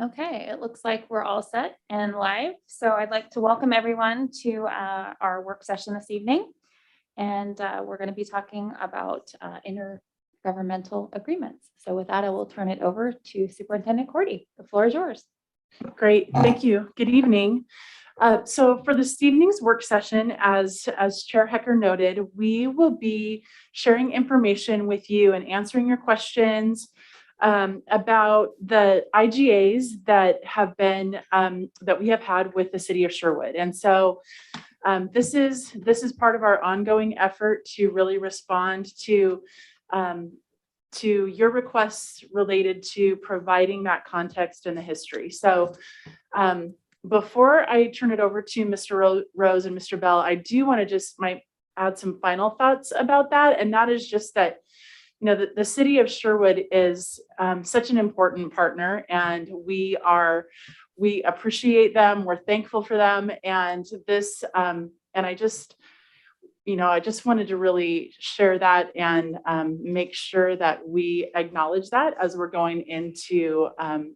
Okay, it looks like we're all set and live. So I'd like to welcome everyone to our work session this evening. And we're going to be talking about intergovernmental agreements. So with that, I will turn it over to Superintendent Cordy. The floor is yours. Great, thank you. Good evening. So for this evening's work session, as Chair Hecker noted, we will be sharing information with you and answering your questions about the IGAs that we have had with the City of Sherwood. And so this is part of our ongoing effort to really respond to your requests related to providing that context and the history. So before I turn it over to Mr. Rose and Mr. Bell, I do want to might add some final thoughts about that. And that is just that, the City of Sherwood is such an important partner, and we appreciate them. We're thankful for them. And I just wanted to really share that and make sure that we acknowledge that as we're going into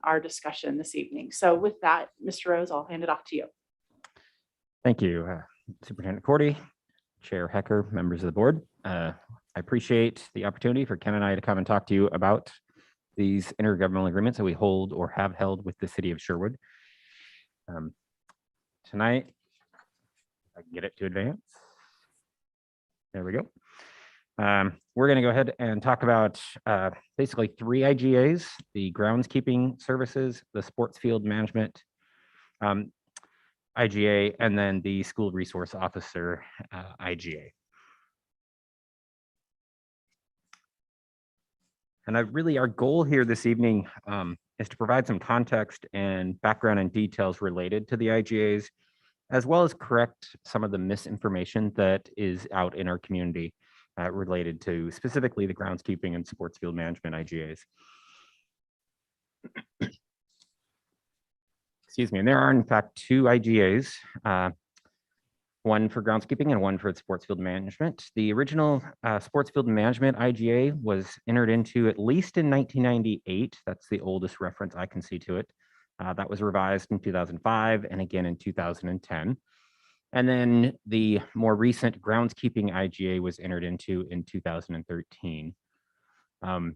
our discussion this evening. So with that, Mr. Rose, I'll hand it off to you. Thank you, Superintendent Cordy, Chair Hecker, members of the board. I appreciate the opportunity for Ken and I to come and talk to you about these intergovernmental agreements that we hold or have held with the City of Sherwood. Tonight, if I can get it to advance. There we go. We're going to go ahead and talk about basically 3 IGAs: the Groundskeeping Services, the Sports Field Management IGA, and then the School Resource Officer IGA. And really, our goal here this evening is to provide some context and background and details related to the IGAs, as well as correct some of the misinformation that is out in our community related to specifically the groundskeeping and sports field management IGAs. Excuse me, and there are in fact 2 IGAs, one for groundskeeping and one for sports field management. The original sports field management IGA was entered into at least in 1998. That's the oldest reference I can see to it. That was revised in 2005 and again in 2010. And then the more recent groundskeeping IGA was entered into in 2013. The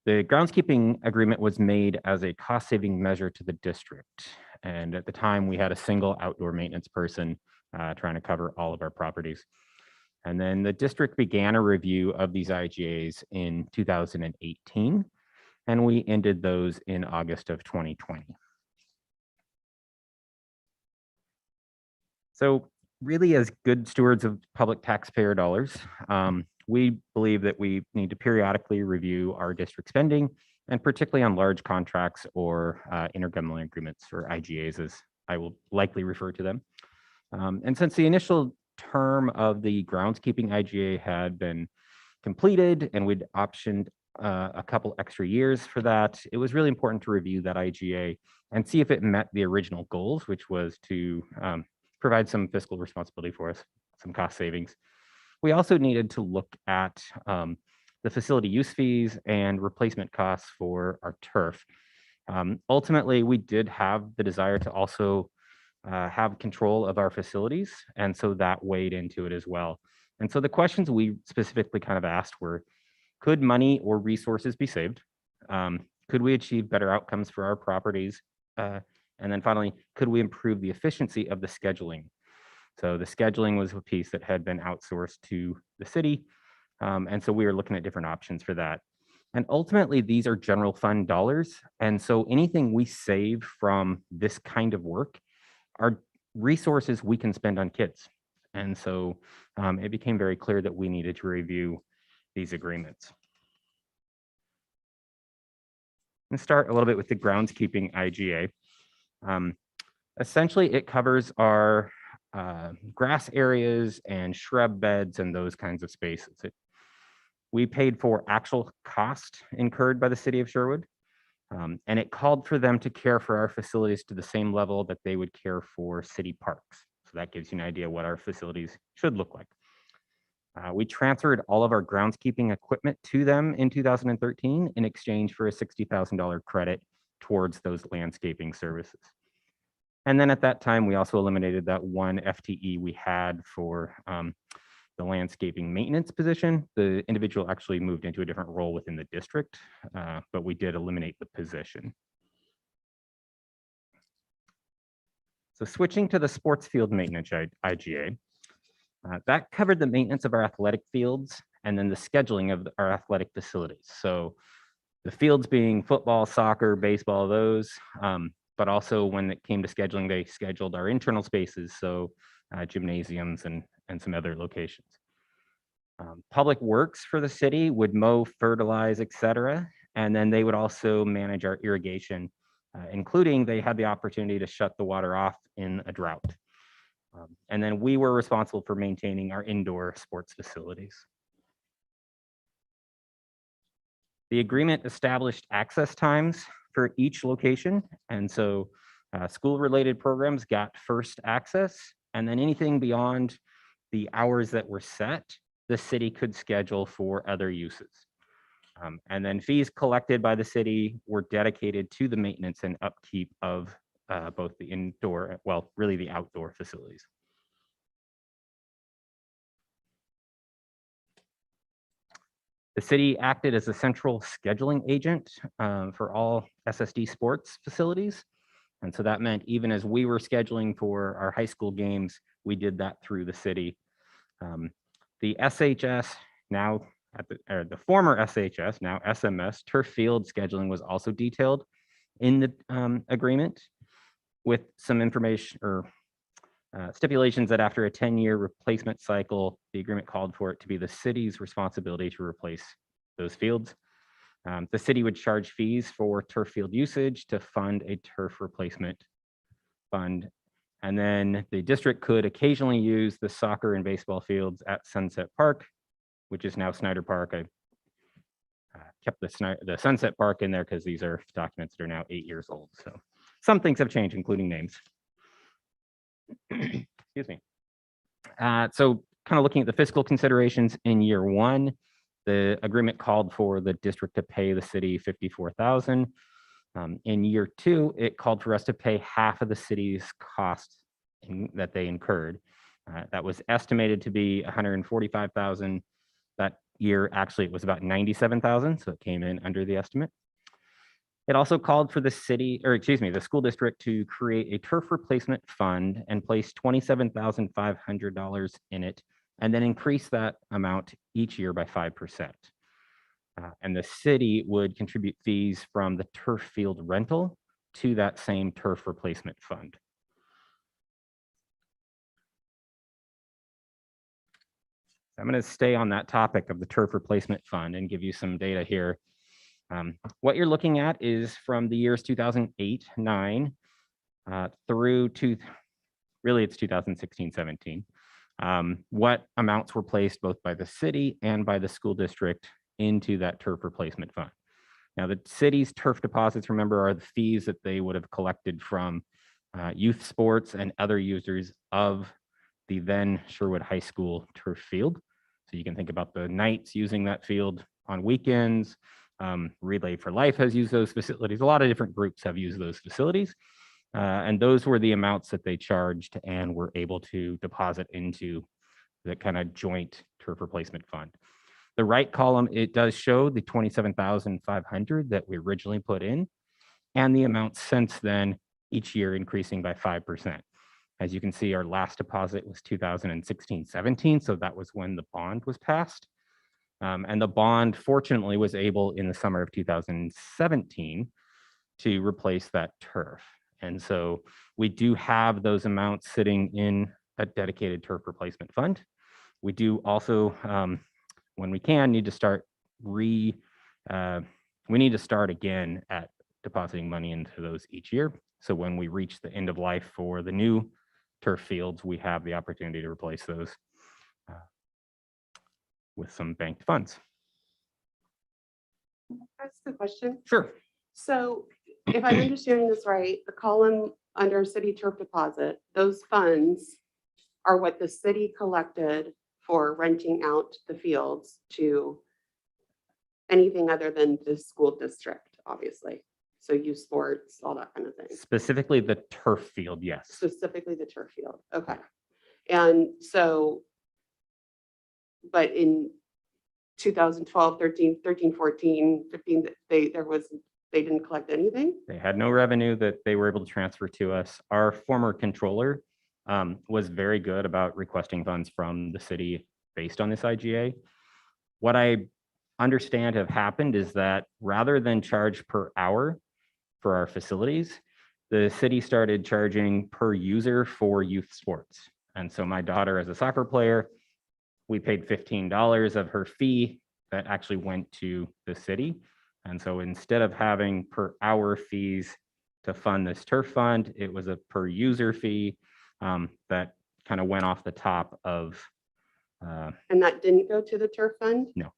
groundskeeping agreement was made as a cost-saving measure to the district. And at the time, we had a single outdoor maintenance person trying to cover all of our properties. And then the district began a review of these IGAs in 2018, and we ended those in August of 2020. So really, as good stewards of public taxpayer dollars, we believe that we need to periodically review our district spending, and particularly on large contracts or intergovernmental agreements, or IGAs, as I will likely refer to them. And since the initial term of the groundskeeping IGA had been completed and we'd optioned a couple extra years for that, it was really important to review that IGA and see if it met the original goals, which was to provide some fiscal responsibility for us, some cost savings. We also needed to look at the facility use fees and replacement costs for our turf. Ultimately, we did have the desire to also have control of our facilities, and so that weighed into it as well. And so the questions we specifically kind of asked were, could money or resources be saved? Could we achieve better outcomes for our properties? And then finally, could we improve the efficiency of the scheduling? So the scheduling was a piece that had been outsourced to the city. And so we were looking at different options for that. And ultimately, these are general fund dollars. And so anything we save from this kind of work are resources we can spend on kids. And so it became very clear that we needed to review these agreements. Let's start a little bit with the groundskeeping IGA. Essentially, it covers our grass areas and shrub beds and those kinds of spaces. We paid for actual cost incurred by the City of Sherwood, and it called for them to care for our facilities to the same level that they would care for city parks. So that gives you an idea what our facilities should look like. We transferred all of our groundskeeping equipment to them in 2013 in exchange for a $60,000 credit towards those landscaping services. And then at that time, we also eliminated that one FTE we had for the landscaping maintenance position. The individual actually moved into a different role within the district, but we did eliminate the position. So switching to the sports field maintenance IGA, that covered the maintenance of our athletic fields and then the scheduling of our athletic facilities. So the fields being football, soccer, baseball, those, but also when it came to scheduling, they scheduled our internal spaces, so gymnasiums and some other locations. Public Works for the city would mow, fertilize, etc. And then they would also manage our irrigation, including they had the opportunity to shut the water off in a drought. And then we were responsible for maintaining our indoor sports facilities. The agreement established access times for each location. And so school-related programs got first access, and then anything beyond the hours that were set, the city could schedule for other uses. And then fees collected by the city were dedicated to the maintenance and upkeep of both the indoor, well, really the outdoor facilities. The city acted as a central scheduling agent for all SSD sports facilities. And so that meant even as we were scheduling for our high school games, we did that through the city. The SHS, now the former SHS, now SMS, turf field scheduling was also detailed in the agreement with some information or stipulations that after a 10-year replacement cycle, the agreement called for it to be the city's responsibility to replace those fields. The city would charge fees for turf field usage to fund a turf replacement fund. And then the district could occasionally use the soccer and baseball fields at Sunset Park, which is now Snyder Park. I kept the Sunset Park in there because these are documents that are now 8 years old. So some things have changed, including names. Excuse me. So kind of looking at the fiscal considerations in year one, the agreement called for the district to pay the city $54,000. In year two, it called for us to pay half of the city's costs that they incurred. That was estimated to be $145,000. That year, actually, it was about $97,000, so it came in under the estimate. It also called for the the school district to create a turf replacement fund and place $27,500 in it, and then increase that amount each year by 5%. And the city would contribute fees from the turf field rental to that same turf replacement fund. I'm going to stay on that topic of the turf replacement fund and give you some data here. What you're looking at is from the years 2008-9 through to, really it's 2016-17, what amounts were placed both by the city and by the school district into that turf replacement fund. Now, the city's turf deposits, remember, are the fees that they would have collected from youth sports and other users of the then Sherwood High School turf field. So you can think about the Knights using that field on weekends. Relay for Life has used those facilities. A lot of different groups have used those facilities. And those were the amounts that they charged and were able to deposit into the kind of joint turf replacement fund. The right column, it does show the $27,500 that we originally put in, and the amount since then, each year increasing by 5%. As you can see, our last deposit was 2016-17, so that was when the bond was passed. And the bond, fortunately, was able in the summer of 2017 to replace that turf. And so we do have those amounts sitting in a dedicated turf replacement fund. We do also, when we can, need to start we need to start again at depositing money into those each year. So when we reach the end of life for the new turf fields, we have the opportunity to replace those with some banked funds. That's the question. Sure. So if I'm understanding this right, the column under city turf deposit, those funds are what the city collected for renting out the fields to anything other than the school district, obviously. So youth sports, all that kind of thing. Specifically the turf field, yes. Specifically the turf field. Okay. And so, but in 2012, 13, 14, 15, they didn't collect anything? They had no revenue that they were able to transfer to us. Our former controller was very good about requesting funds from the city based on this IGA. What I understand have happened is that rather than charge per hour for our facilities, the city started charging per user for youth sports. And so my daughter, as a soccer player, we paid $15 of her fee that actually went to the city. And so instead of having per hour fees to fund this turf fund, it was a per user fee that kind of went off the top of. And that didn't go to the turf fund? No.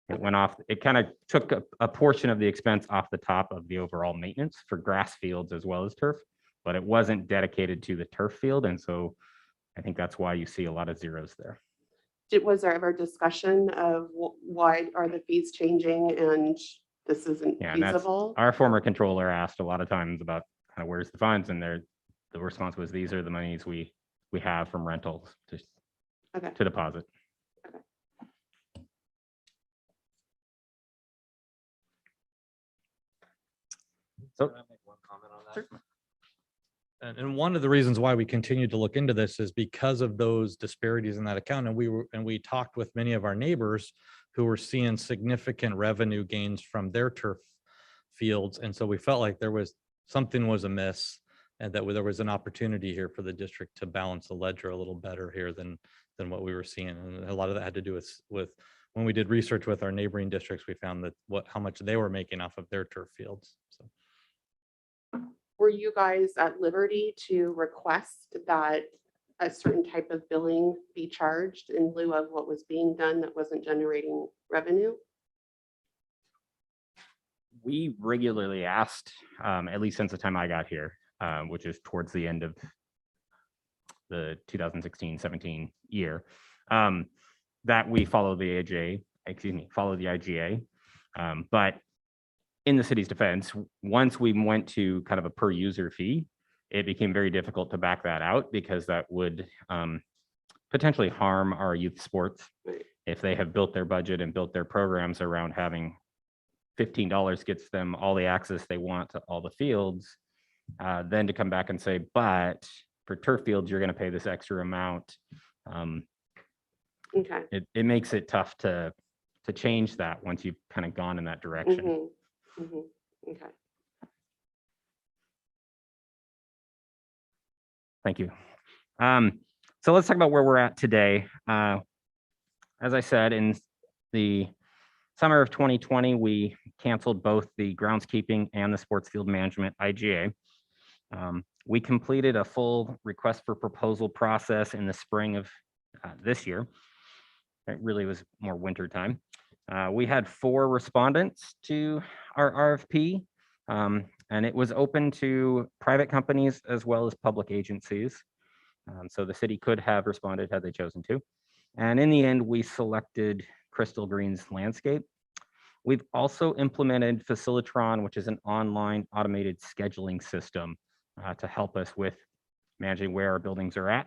It went off, it kind of took a portion of the expense off the top of the overall maintenance for grass fields as well as turf, but it wasn't dedicated to the turf field. And so I think that's why you see a lot of zeros there. Was there ever discussion of why are the fees changing and this isn't Yeah, and that's feasible? our former controller asked a lot of times about kind of where's the funds, and the response was these are the monies we have from rentals to deposit. Okay. So Can I make one comment on that? Sure. And one of the reasons why we continue to look into this is because of those disparities in that account. And we talked with many of our neighbors who were seeing significant revenue gains from their turf fields. And so we felt like something was amiss, and that there was an opportunity here for the district to balance the ledger a little better here than what we were seeing. And a lot of that had to do with when we did research with our neighboring districts, we found that how much they were making off of their turf fields. So. Were you guys at liberty to request that a certain type of billing be charged in lieu of what was being done that wasn't generating revenue? We regularly asked, at least since the time I got here, which is towards the end of the 2016-17 year, that we follow the IGA. But in the city's defense, once we went to kind of a per user fee, it became very difficult to back that out because that would potentially harm our youth sports. Right. If they have built their budget and built their programs around having $15 gets them all the access they want to all the fields, then to come back and say, but for turf fields, you're going to pay this extra amount. Okay. It makes it tough to change that once you've kind of gone in that direction. Mhm, mhm. Okay. Thank you. So let's talk about where we're at today. As I said, in the summer of 2020, we canceled both the groundskeeping and the sports field management IGA. We completed a full request for proposal process in the spring of this year. It really was more winter time. We had 4 respondents to our RFP, and it was open to private companies as well as public agencies. So the city could have responded had they chosen to. And in the end, we selected Crystal Green's Landscape. We've also implemented Facilitron, which is an online automated scheduling system to help us with managing where our buildings are at.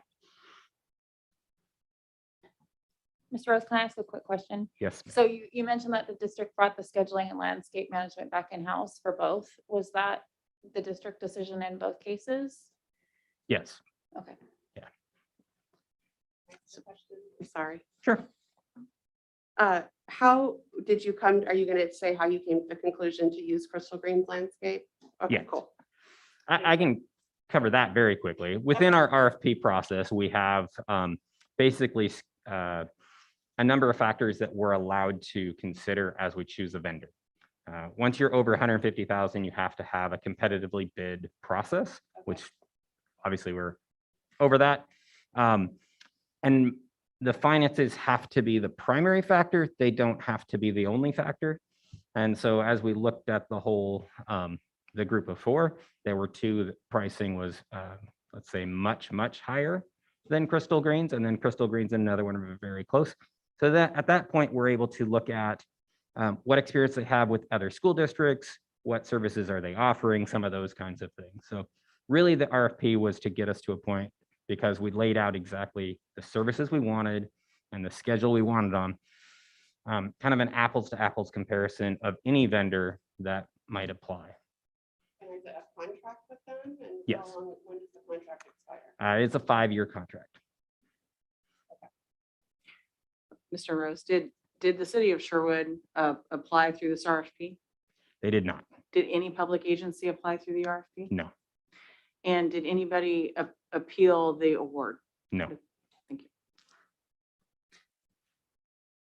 Mr. Rose, can I ask a quick question? Yes. So you mentioned that the district brought the scheduling and landscape management back in-house for both. Was that the district decision in both cases? Yes. Okay. Sorry. Sure. How did you come, are you going to say how you came to the conclusion to use Crystal Green's Landscape? Okay, Yes. cool. I can cover that very quickly. Within our RFP process, we have basically a number of factors that we're allowed to consider as we choose a vendor. Once you're over 150,000, you have to have a competitively bid process, which obviously we're over that. And the finances have to be the primary factor. They don't have to be the only factor. And so as we looked at the whole, the group of 4, there were 2 that pricing was, let's say, much, much higher than Crystal Green's, and then Crystal Green's and another one are very close. So that at that point, we're able to look at what experience they have with other school districts, what services are they offering, some of those kinds of things. So really the RFP was to get us to a point because we laid out exactly the services we wanted and the schedule we wanted on, kind of an apples to apples comparison of any vendor that might apply. And is it a contract with them? And Yes. when does the contract expire? It's a 5-year contract. Mr. Rose, did the city of Sherwood apply through this RFP? They did not. Did any public agency apply through the RFP? No, And did anybody appeal the award? no. Thank you.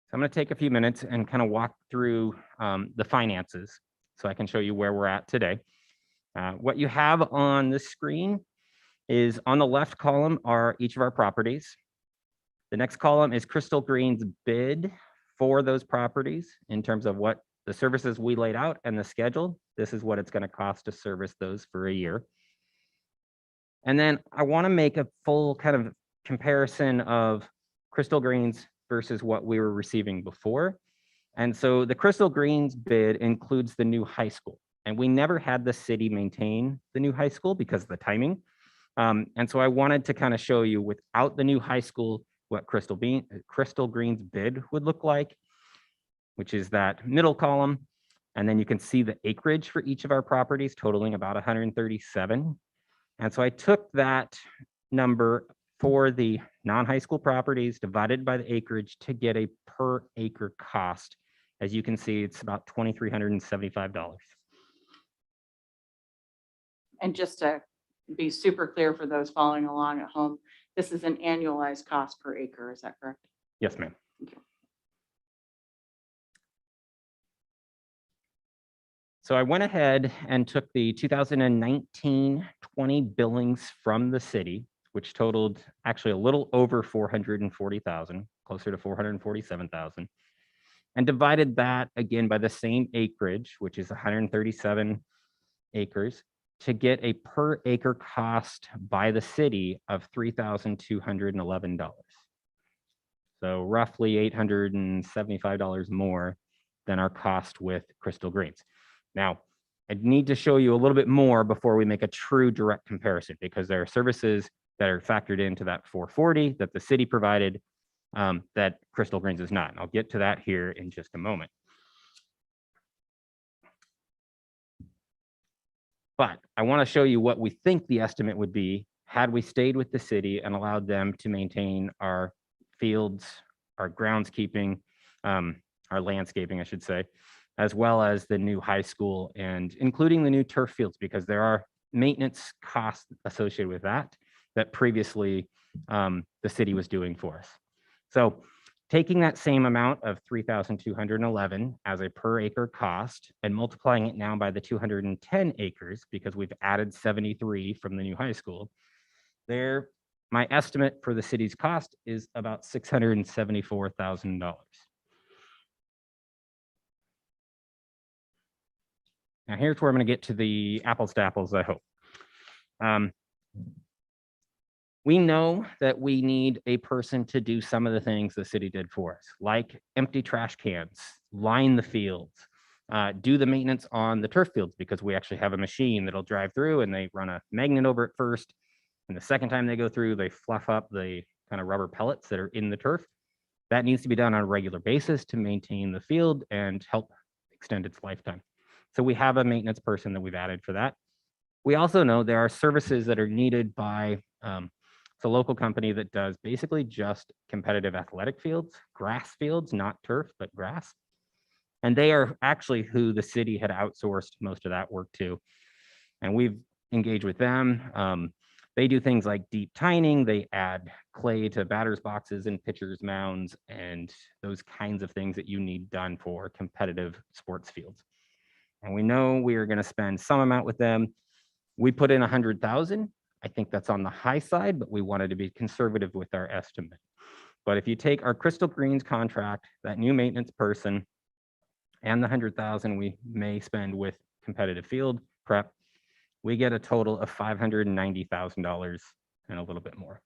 So I'm going to take a few minutes and kind of walk through the finances so I can show you where we're at today. What you have on the screen is on the left column are each of our properties. The next column is Crystal Green's bid for those properties in terms of what the services we laid out and the schedule. This is what it's going to cost to service those for a year. And then I want to make a full kind of comparison of Crystal Green's versus what we were receiving before. And so the Crystal Green's bid includes the new high school. And we never had the city maintain the new high school because of the timing. And so I wanted to kind of show you without the new high school, what Crystal Green's bid would look like, which is that middle column. And then you can see the acreage for each of our properties totaling about 137. And so I took that number for the non-high school properties divided by the acreage to get a per acre cost. As you can see, it's about $2,375. And just to be super clear for those following along at home, this is an annualized cost per acre, is that correct? Yes, ma'am. So I went ahead and took the 2019-20 billings from the city, which totaled actually a little over 440,000, closer to 447,000, and divided that again by the same acreage, which is 137 acres, to get a per acre cost by the city of $3,211. So roughly $875 more than our cost with Crystal Greens. Now, I need to show you a little bit more before we make a true direct comparison, because there are services that are factored into that 440 that the city provided that Crystal Greens is not. And I'll get to that here in just a moment. But I want to show you what we think the estimate would be had we stayed with the city and allowed them to maintain our fields, our groundskeeping, our landscaping, I should say, as well as the new high school and including the new turf fields, because there are maintenance costs associated with that previously the city was doing for us. So taking that same amount of 3,211 as a per acre cost and multiplying it now by the 210 acres, because we've added 73 from the new high school, there, my estimate for the city's cost is about $674,000. Now here's where I'm going to get to the apples to apples, I hope. We know that we need a person to do some of the things the city did for us, like empty trash cans, line the fields, do the maintenance on the turf fields, because we actually have a machine that'll drive through and they run a magnet over it first. And the second time they go through, they fluff up the kind of rubber pellets that are in the turf. That needs to be done on a regular basis to maintain the field and help extend its lifetime. So we have a maintenance person that we've added for that. We also know there are services that are needed by it's a local company that does basically just competitive athletic fields, grass fields, not turf, but grass. And they are actually who the city had outsourced most of that work to. And we've engaged with them. They do things like deep tining. They add clay to batters boxes and pitchers mounds and those kinds of things that you need done for competitive sports fields. And we know we are going to spend some amount with them. We put in 100,000. I think that's on the high side, but we wanted to be conservative with our estimate. But if you take our Crystal Greens contract, that new maintenance person, and the 100,000 we may spend with competitive field prep, we get a total of $590,000 and a little bit more.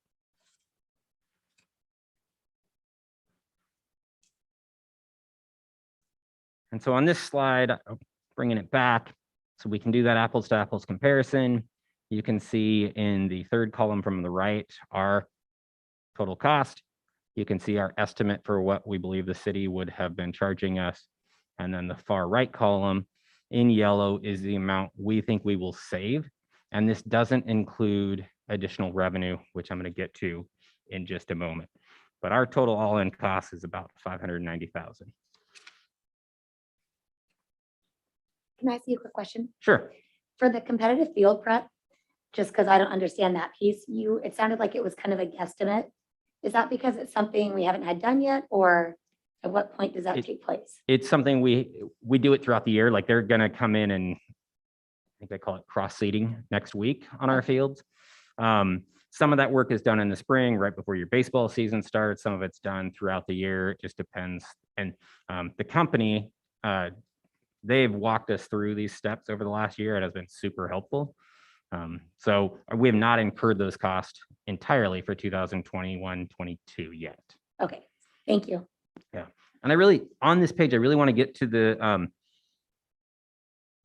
And so on this slide, bringing it back, So we can do that apples to apples comparison. You can see in the third column from the right, our total cost. You can see our estimate for what we believe the city would have been charging us. And then the far right column in yellow is the amount we think we will save. And this doesn't include additional revenue, which I'm going to get to in just a moment. But our total all-in cost is about $590,000. Can I ask you a quick question? Sure. For the competitive field prep, just because I don't understand that piece, it sounded like it was kind of a guesstimate. Is that because it's something we haven't had done yet, or at what point does that take place? It's something we do it throughout the year. Like they're going to come in and I think they call it cross seeding next week on our fields. Some of that work is done in the spring, right before your baseball season starts. Some of it's done throughout the year. It just depends. And the company, they've walked us through these steps over the last year. It has been super helpful. So we have not incurred those costs entirely for 2021-22 yet. Okay, thank you. Yeah. And on this page, I really want to get to the,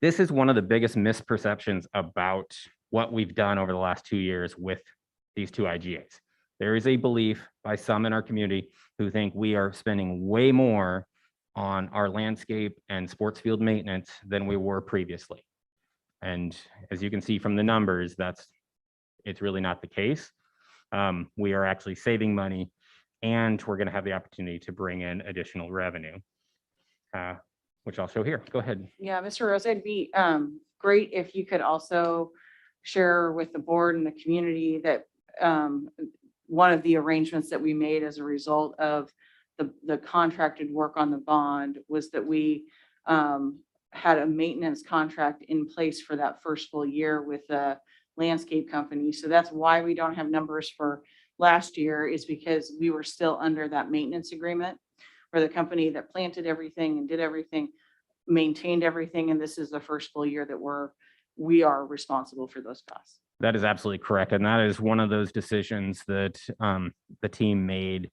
this is one of the biggest misperceptions about what we've done over the last 2 years with these two IGAs. There is a belief by some in our community who think we are spending way more on our landscape and sports field maintenance than we were previously. And as you can see from the numbers, it's really not the case. We are actually saving money, and we're going to have the opportunity to bring in additional revenue, which I'll show here. Go ahead. Yeah, Mr. Rose, it'd be great if you could also share with the board and the community that one of the arrangements that we made as a result of the contracted work on the bond was that we had a maintenance contract in place for that first full year with the landscape company. So that's why we don't have numbers for last year, is because we were still under that maintenance agreement where the company that planted everything and did everything, maintained everything. And this is the first full year that we are responsible for those costs. That is absolutely correct. And that is one of those decisions that the team made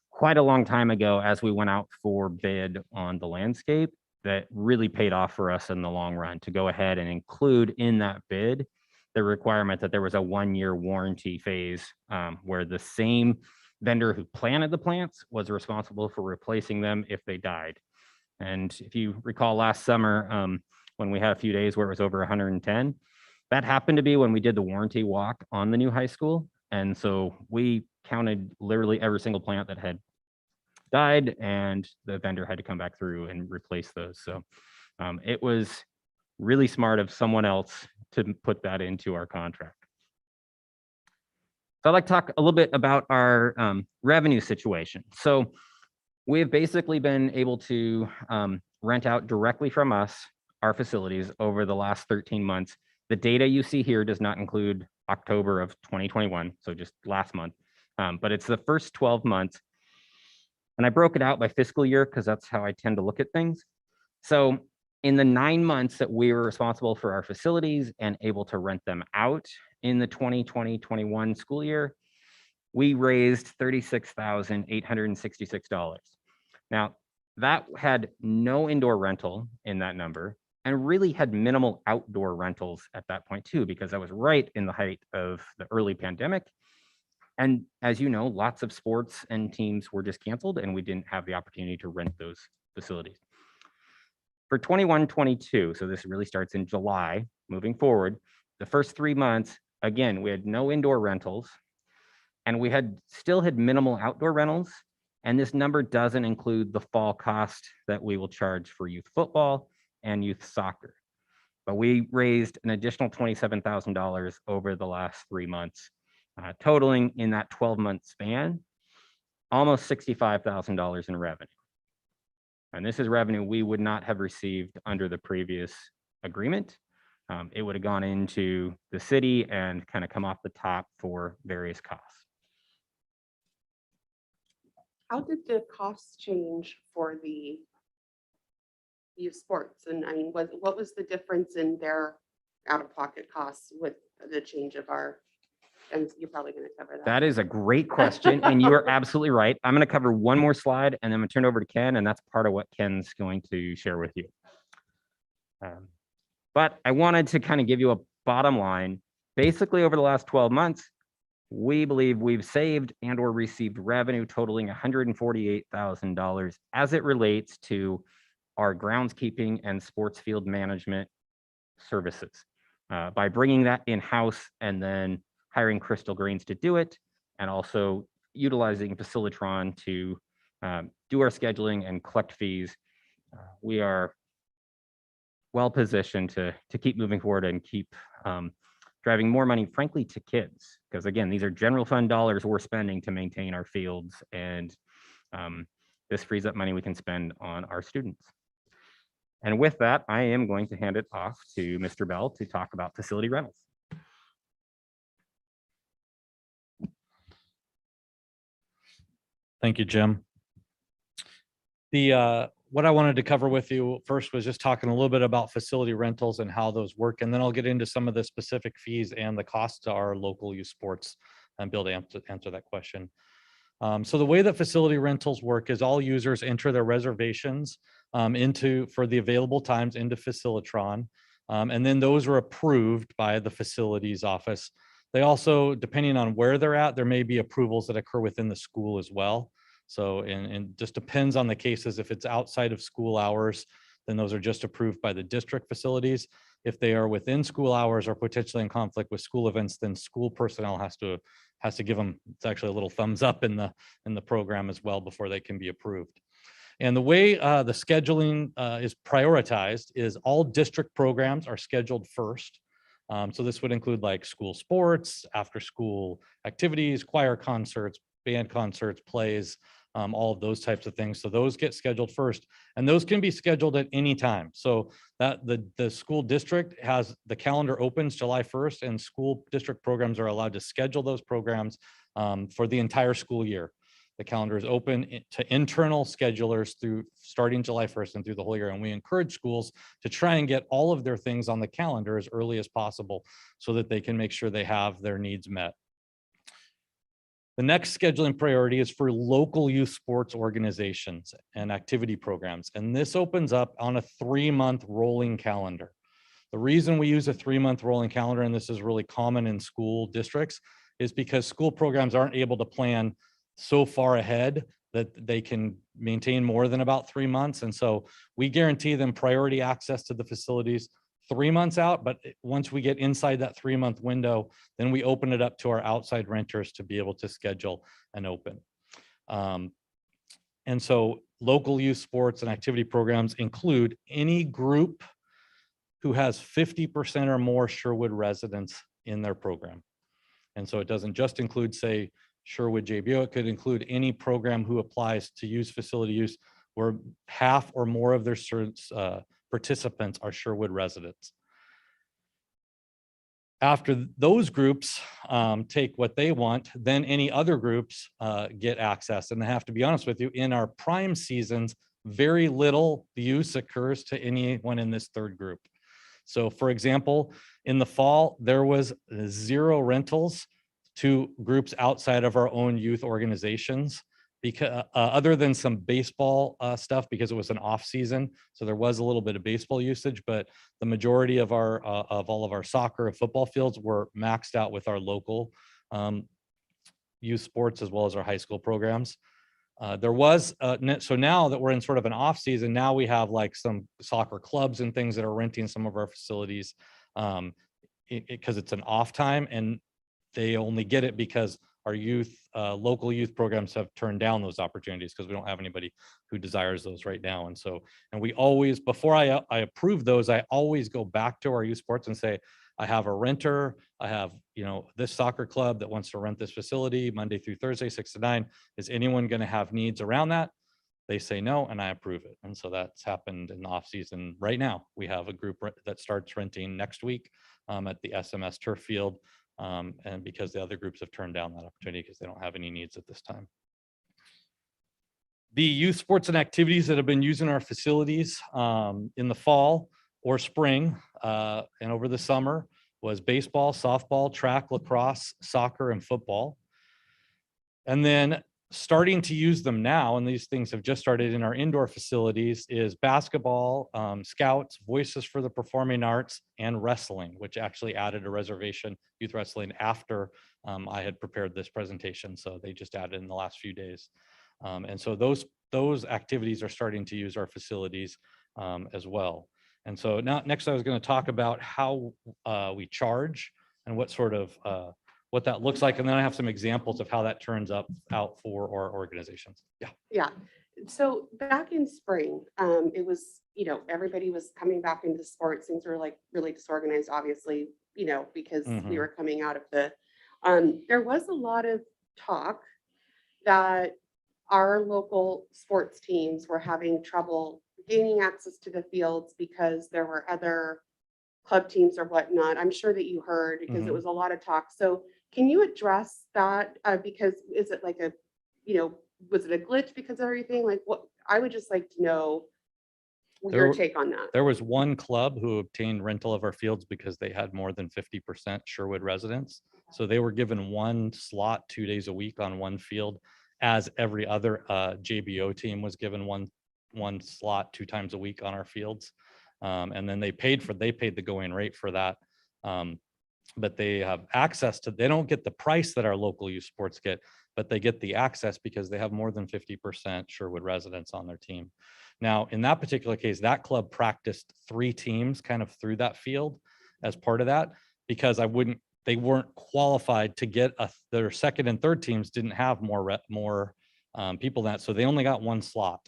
quite a long time ago as we went out for bid on the landscape, that really paid off for us in the long run to go ahead and include in that bid the requirement that there was a 1-year warranty phase where the same vendor who planted the plants was responsible for replacing them if they died. And if you recall last summer, when we had a few days where it was over 110, that happened to be when we did the warranty walk on the new high school. And so we counted literally every single plant that had died, and the vendor had to come back through and replace those. So it was really smart of someone else to put that into our contract. So I'd like to talk a little bit about our revenue situation. So we have basically been able to rent out directly from us our facilities over the last 13 months. The data you see here does not include October of 2021, so just last month, but it's the first 12 months. And I broke it out by fiscal year because that's how I tend to look at things. So in the 9 months that we were responsible for our facilities and able to rent them out in the 2020-21 school year, we raised $36,866. Now, that had no indoor rental in that number and really had minimal outdoor rentals at that point too, because that was right in the height of the early pandemic. And as you know, lots of sports and teams were just canceled and we didn't have the opportunity to rent those facilities. For 21-22, so this really starts in July, moving forward, the first 3 months, again, we had no indoor rentals and we still had minimal outdoor rentals. And this number doesn't include the fall cost that we will charge for youth football and youth soccer. But we raised an additional $27,000 over the last 3 months. Totaling in that 12-month span, almost $65,000 in revenue. And this is revenue we would not have received under the previous agreement. It would have gone into the city and kind of come off the top for various costs. How did the costs change for the youth sports? And I mean, what was the difference in their out-of-pocket costs with the change of our? And you're probably going to cover that. That is a great question, and you are absolutely right. I'm going to cover one more slide, and then I'm going to turn it over to Ken, and that's part of what Ken's going to share with you. But I wanted to kind of give you a bottom line. Basically, over the last 12 months, we believe we've saved and or received revenue totaling $148,000 as it relates to our groundskeeping and sports field management services. By bringing that in-house and then hiring Crystal Greens to do it, and also utilizing Facilitron to do our scheduling and collect fees, we are well positioned to keep moving forward and keep driving more money, frankly, to kids. Because again, these are general fund dollars we're spending to maintain our fields, and this frees up money we can spend on our students. And with that, I am going to hand it off to Mr. Bell to talk about facility rentals. Thank you, Jim. What I wanted to cover with you first was just talking a little bit about facility rentals and how those work, and then I'll get into some of the specific fees and the cost to our local youth sports and be able to answer that question. So the way that facility rentals work is all users enter their reservations for the available times into Facilitron, and then those are approved by the facilities office. They also, depending on where they're at, there may be approvals that occur within the school as well. So, and just depends on the cases. If it's outside of school hours, then those are just approved by the district facilities. If they are within school hours or potentially in conflict with school events, then school personnel has to give them, it's actually a little thumbs up in the program as well before they can be approved. And the way the scheduling is prioritized is all district programs are scheduled first. So this would include like school sports, after school activities, choir concerts, band concerts, plays, all of those types of things. So those get scheduled first, and those can be scheduled at any time. So that the school district has the calendar opens July 1st, and school district programs are allowed to schedule those programs for the entire school year. The calendar is open to internal schedulers through starting July 1st and through the whole year. And we encourage schools to try and get all of their things on the calendar as early as possible so that they can make sure they have their needs met. The next scheduling priority is for local youth sports organizations and activity programs. And this opens up on a 3-month rolling calendar. The reason we use a 3-month rolling calendar, and this is really common in school districts, is because school programs aren't able to plan so far ahead that they can maintain more than about 3 months. And so we guarantee them priority access to the facilities 3 months out, but once we get inside that 3-month window, then we open it up to our outside renters to be able to schedule and open. And so local youth sports and activity programs include any group who has 50% or more Sherwood residents in their program. And so it doesn't just include, say, Sherwood JBO, it could include any program who applies to use facility use where half or more of their participants are Sherwood residents. After those groups take what they want, then any other groups get access. And I have to be honest with you, in our prime seasons, very little use occurs to anyone in this third group. So for example, in the fall, there was 0 rentals to groups outside of our own youth organizations, because other than some baseball stuff, because it was an off season. So there was a little bit of baseball usage, but the majority of our of all of our soccer and football fields were maxed out with our local youth sports as well as our high school programs. There was so now that we're in sort of an off season, now we have like some soccer clubs and things that are renting some of our facilities because it's an off time, and they only get it because our youth, local youth programs have turned down those opportunities because we don't have anybody who desires those right now. And so, and we always, before I approve those, I always go back to our youth sports and say, I have a renter, I have, you know, this soccer club that wants to rent this facility Monday through Thursday, 6 to 9. Is anyone going to have needs around that? They say no, and I approve it. And so that's happened in the off season. Right now, we have a group that starts renting next week at the SMS turf field. And because the other groups have turned down that opportunity because they don't have any needs at this time. The youth sports and activities that have been using our facilities in the fall or spring and over the summer was baseball, softball, track, lacrosse, soccer, and football. And then starting to use them now, and these things have just started in our indoor facilities, is basketball, scouts, voices for the performing arts, and wrestling, which actually added a reservation, youth wrestling, after I had prepared this presentation. So they just added in the last few days. And so those activities are starting to use our facilities as well. And so now, next I was going to talk about how we charge and what sort of what that looks like. And then I have some examples of how that turns out for our organizations. Yeah. Yeah. So back in spring, it was, everybody was coming back into sports. Things were like really disorganized, obviously, because we were coming out of there was a lot of talk that our local sports teams were having trouble gaining access to the fields because there were other club teams or whatnot. I'm sure that you heard, because it was a lot of talk. So can you address that? Because is it like was it a glitch because of everything? Like, what, I would just like to know your take on that. There was one club who obtained rental of our fields because they had more than 50% Sherwood residents. So they were given one slot 2 days a week on one field, as every other JBO team was given one slot 2 times a week on our fields. And then they paid the going rate for that. But they have access to, they don't get the price that our local youth sports get, but they get the access because they have more than 50% Sherwood residents on their team. Now, in that particular case, that club practiced 3 teams kind of through that field as part of that, because they weren't qualified to get their second and third teams didn't have more people than that. So they only got one slot.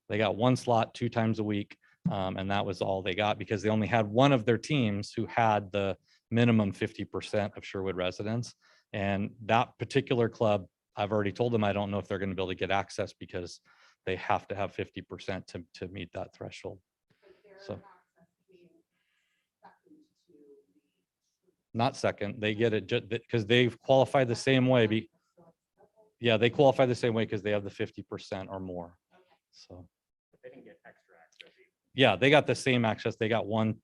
They got one slot 2 times a week. And that was all they got, because they only had one of their teams who had the minimum 50% of Sherwood residents. And that particular club, I've already told them I don't know if they're going to be able to get access, because they have to have 50% to meet that threshold. So not second, they get it just because they've qualified the same way. Yeah, they qualify the same way because they have the 50% or more. So They didn't get extra access. yeah, they got the same access. They got one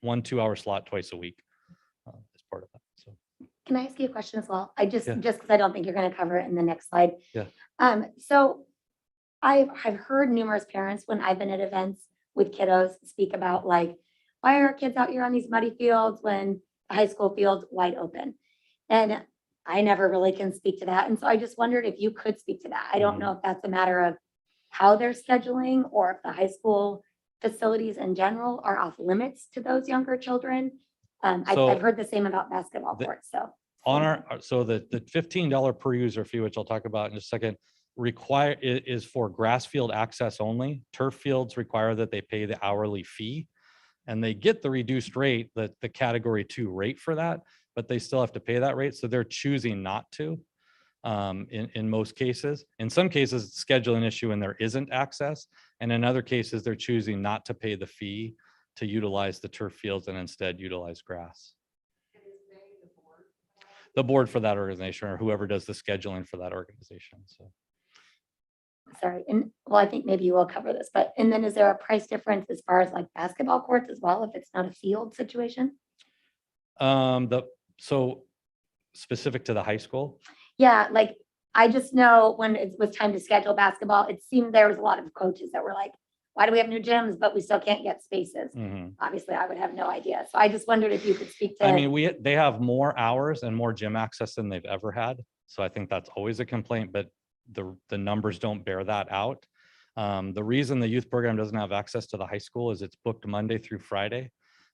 2-hour slot twice a week as part of that. So Can I ask you a question as well? I just Yeah. because I don't think you're going to cover it in the next slide. Yeah. So I've heard numerous parents when I've been at events with kiddos speak about, like, why are our kids out here on these muddy fields when the high school field's wide open? And I never really can speak to that. And so I just wondered if you could speak to that. I don't know if that's a matter of how they're scheduling, or if the high school facilities in general are off limits to those younger children. So I've heard the same about basketball the- courts, so. on so the $15 per user fee, which I'll talk about in just a second, is for grass field access only. Turf fields require that they pay the hourly fee, and they get the reduced rate, the category 2 rate for that, but they still have to pay that rate. So they're choosing not to in most cases. In some cases, it's a scheduling issue and there isn't access. And in other cases, they're choosing not to pay the fee to utilize the turf fields and instead utilize grass. The board for that organization, or whoever does the scheduling for that organization. So Sorry, and well, I think maybe you will cover this, but, and then is there a price difference as far as like basketball courts as well, if it's not a field situation? so specific to the high school, Yeah, like, I just know when it was time to schedule basketball, it seemed there was a lot of coaches that were like, why do we have new gyms, but we still can't get spaces? Obviously, I would have no idea. So I just wondered if you could speak to. I mean, they have more hours and more gym access than they've ever had. So I think that's always a complaint, but the numbers don't bear that out. The reason the youth program doesn't have access to the high school is it's booked Monday through Friday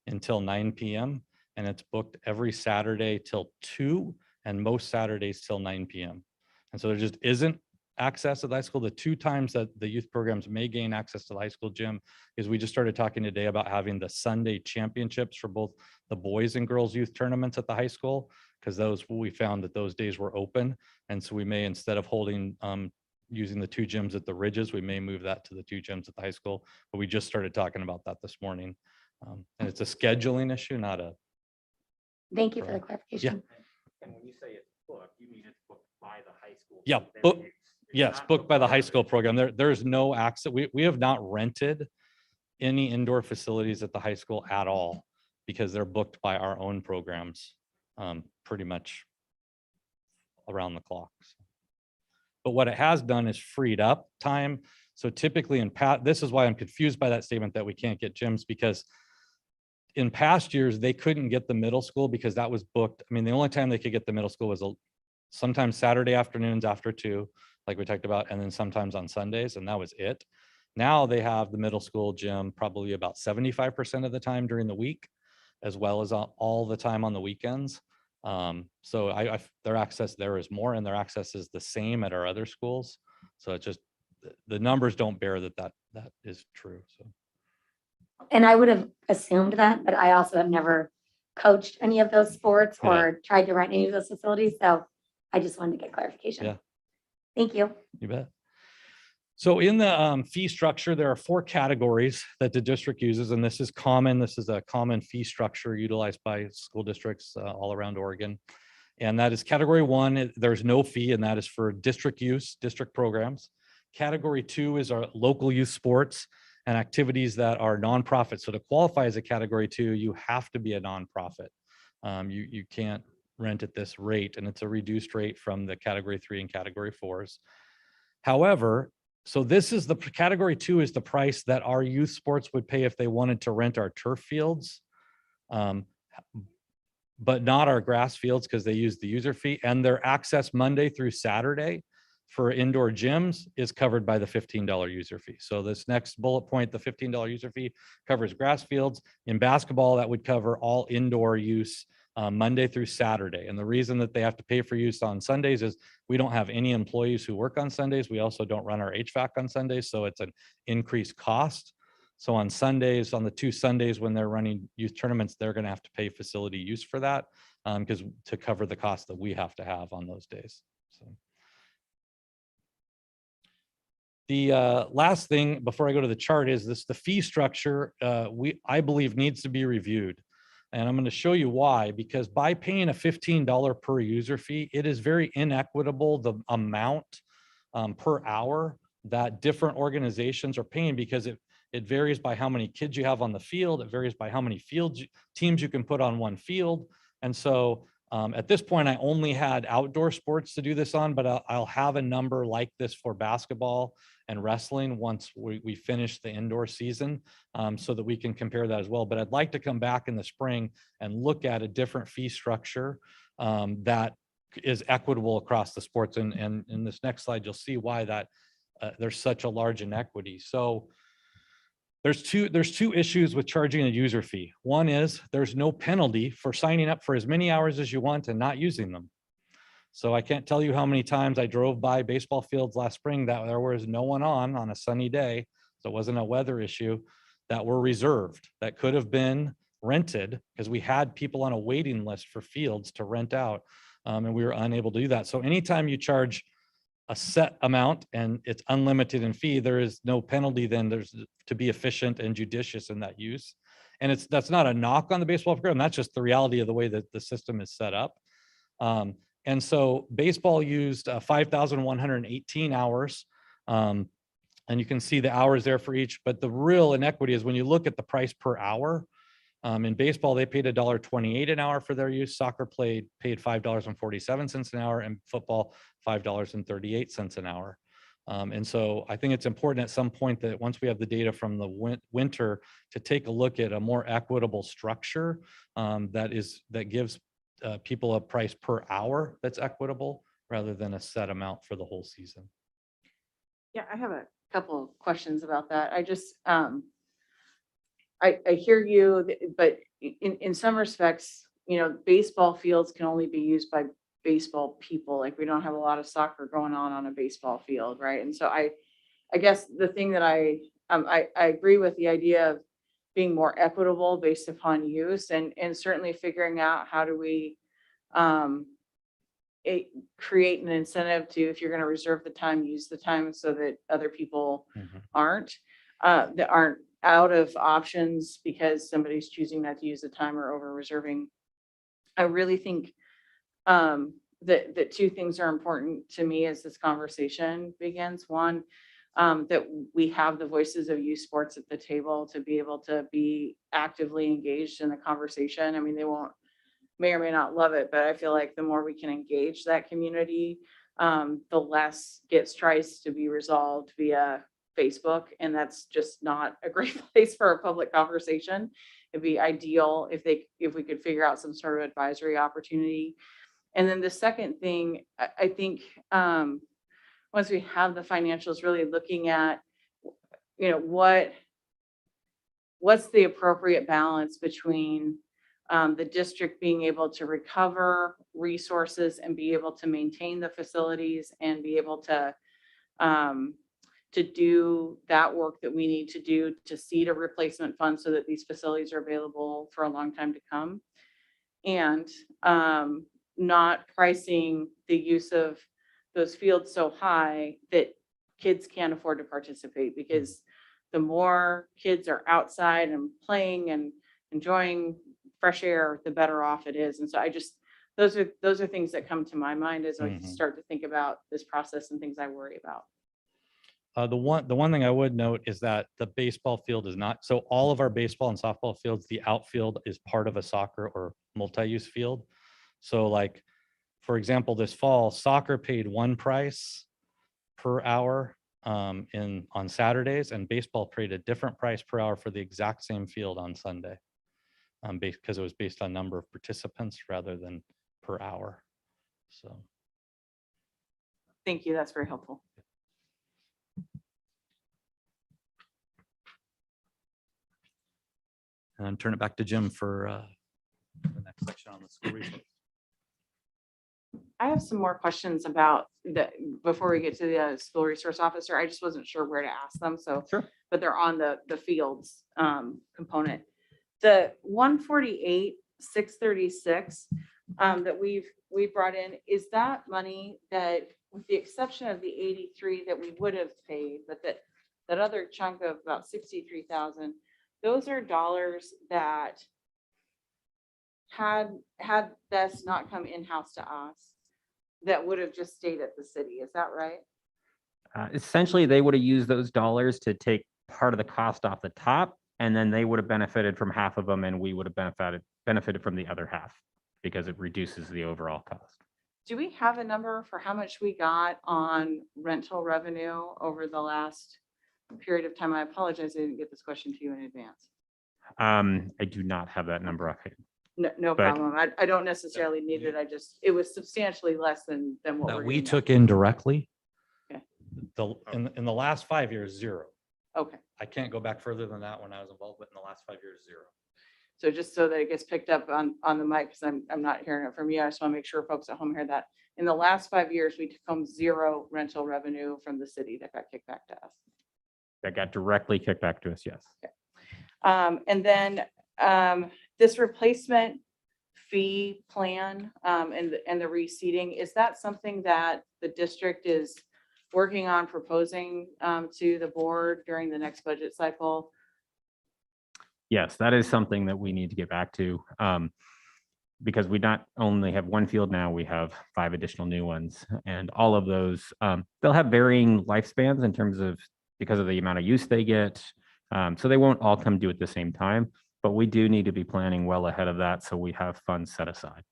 until 9 p.m. and it's booked every Saturday till 2 and most Saturdays till 9 p.m. And so there just isn't access to the high school. The 2 times that the youth programs may gain access to the high school gym is we just started talking today about having the Sunday championships for both the boys and girls youth tournaments at the high school, because we found that those days were open. And so we may, instead of holding using the 2 gyms at the Ridges, we may move that to the 2 gyms at the high school. But we just started talking about that this morning. And it's a scheduling issue, not a. Thank you for the clarification. And when you say it's booked, you mean it's booked by the high school? Yeah, Then book- it's Yes, not booked by the high school by- program. There's no access. We have not rented any indoor facilities at the high school at all, because they're booked by our own programs pretty much around the clock. But what it has done is freed up time. So typically this is why I'm confused by that statement that we can't get gyms, because in past years, they couldn't get the middle school because that was booked. I mean, the only time they could get the middle school was sometimes Saturday afternoons after 2, like we talked about, and then sometimes on Sundays, and that was it. Now they have the middle school gym probably about 75% of the time during the week, as well as all the time on the weekends. So their access there is more, and their access is the same at our other schools. So it just, the numbers don't bear that is true. So. And I would have assumed that, but I also have never coached any of those sports Yeah. or tried to run any of those facilities. So I just wanted to get clarification. Yeah. Thank you. You bet. So in the fee structure, there are 4 categories that the district uses, and this is common. This is a common fee structure utilized by school districts all around Oregon. And that is category 1, there's no fee, and that is for district use, district programs. Category 2 is our local youth sports and activities that are nonprofit. So to qualify as a category 2, you have to be a nonprofit. You can't rent at this rate, and it's a reduced rate from the category 3 and category 4s. However, so this is the category 2 is the price that our youth sports would pay if they wanted to rent our turf fields, but not our grass fields because they use the user fee, and their access Monday through Saturday for indoor gyms is covered by the $15 user fee. So this next bullet point, the $15 user fee covers grass fields. In basketball, that would cover all indoor use Monday through Saturday. And the reason that they have to pay for use on Sundays is we don't have any employees who work on Sundays. We also don't run our HVAC on Sundays, so it's an increased cost. So on Sundays, on the 2 Sundays when they're running youth tournaments, they're going to have to pay facility use for that because to cover the cost that we have to have on those days. So. The last thing before I go to the chart is the fee structure I believe needs to be reviewed. And I'm going to show you why, because by paying a $15 per user fee, it is very inequitable, the amount per hour that different organizations are paying, because it varies by how many kids you have on the field. It varies by how many teams you can put on one field. And so at this point, I only had outdoor sports to do this on, but I'll have a number like this for basketball and wrestling once we finish the indoor season so that we can compare that as well. But I'd like to come back in the spring and look at a different fee structure that is equitable across the sports. And in this next slide, you'll see why that there's such a large inequity. So there's two issues with charging a user fee. One is there's no penalty for signing up for as many hours as you want and not using them. So I can't tell you how many times I drove by baseball fields last spring that there was no one on a sunny day. So it wasn't a weather issue, that were reserved, that could have been rented because we had people on a waiting list for fields to rent out and we were unable to do that. So anytime you charge a set amount and it's unlimited in fee, there is no penalty then. There's to be efficient and judicious in that use. And that's not a knock on the baseball program. That's just the reality of the way that the system is set up. And so baseball used 5,118 hours. And you can see the hours there for each, but the real inequity is when you look at the price per hour. In baseball, they paid $1.28 an hour for their use. Soccer paid $5.47 an hour, and football $5.38 an hour. And so I think it's important at some point that once we have the data from the winter to take a look at a more equitable structure that gives people a price per hour that's equitable rather than a set amount for the whole season. Yeah, I have a couple of questions about that. I just, I hear you, but in some respects, baseball fields can only be used by baseball people. Like we don't have a lot of soccer going on a baseball field, right? And so I guess the thing that I agree with the idea of being more equitable based upon use and certainly figuring out how do we create an incentive to, if you're going to reserve the time, use the time so that other people aren't out of options because somebody's choosing not to use the time or over reserving. I really think that 2 things are important to me as this conversation begins. One, that we have the voices of youth sports at the table to be able to be actively engaged in the conversation. I mean, they may or may not love it, but I feel like the more we can engage that community, the less tries to be resolved via Facebook, and that's just not a great place for a public conversation. It'd be ideal if we could figure out some sort of advisory opportunity. And then the second thing, I think, once we have the financials, really looking at, what's the appropriate balance between the district being able to recover resources and be able to maintain the facilities and be able to do that work that we need to do to seed a replacement fund so that these facilities are available for a long time to come. And not pricing the use of those fields so high that kids can't afford to participate, because the more kids are outside and playing and enjoying fresh air, the better off it is. And so those are things that come to my mind as I start to think about this process and things I worry about. The one thing I would note is that the baseball field is not, so all of our baseball and softball fields, the outfield is part of a soccer or multi-use field. So like, for example, this fall, soccer paid one price per hour on Saturdays, and baseball paid a different price per hour for the exact same field on Sunday. Because it was based on number of participants rather than per hour. So. Thank you. That's very helpful. And turn it back to Jim for the next section on the school resource. I have some more questions about before we get to the school resource officer. I just wasn't sure where to ask them. So, Sure. But they're on the fields component. The 148,636 that we brought in, is that money that, with the exception of the 83 that we would have paid, but that other chunk of about 63,000, those are dollars that had this not come in-house to us, that would have just stayed at the city. Is that right? Essentially, they would have used those dollars to take part of the cost off the top, and then they would have benefited from half of them, and we would have benefited from the other half, because it reduces the overall cost. Do we have a number for how much we got on rental revenue over the last period of time? I apologize, I didn't get this question to you in advance. I do not have that number offhand. No But- problem. I don't necessarily need it. It was substantially less than what That we're we getting took now. in directly. Okay. In the last 5 years, zero. Okay, I can't go back further than that when I was involved, but in the last 5 years, zero. so just so that it gets picked up on the mic, because I'm not hearing it from you. I just want to make sure folks at home hear that. In the last 5 years, we took home zero rental revenue from the city that got kicked back to us. That got directly kicked back to us, yes. And then this replacement fee plan and the reseeding, is that something that the district is working on proposing to the board during the next budget cycle? Yes, that is something that we need to get back to, because we not only have one field now, we have 5 additional new ones, and all of those, they'll have varying lifespans in terms of, because of the amount of use they get. So they won't all come due at the same time, but we do need to be planning well ahead of that, so we have funds set aside.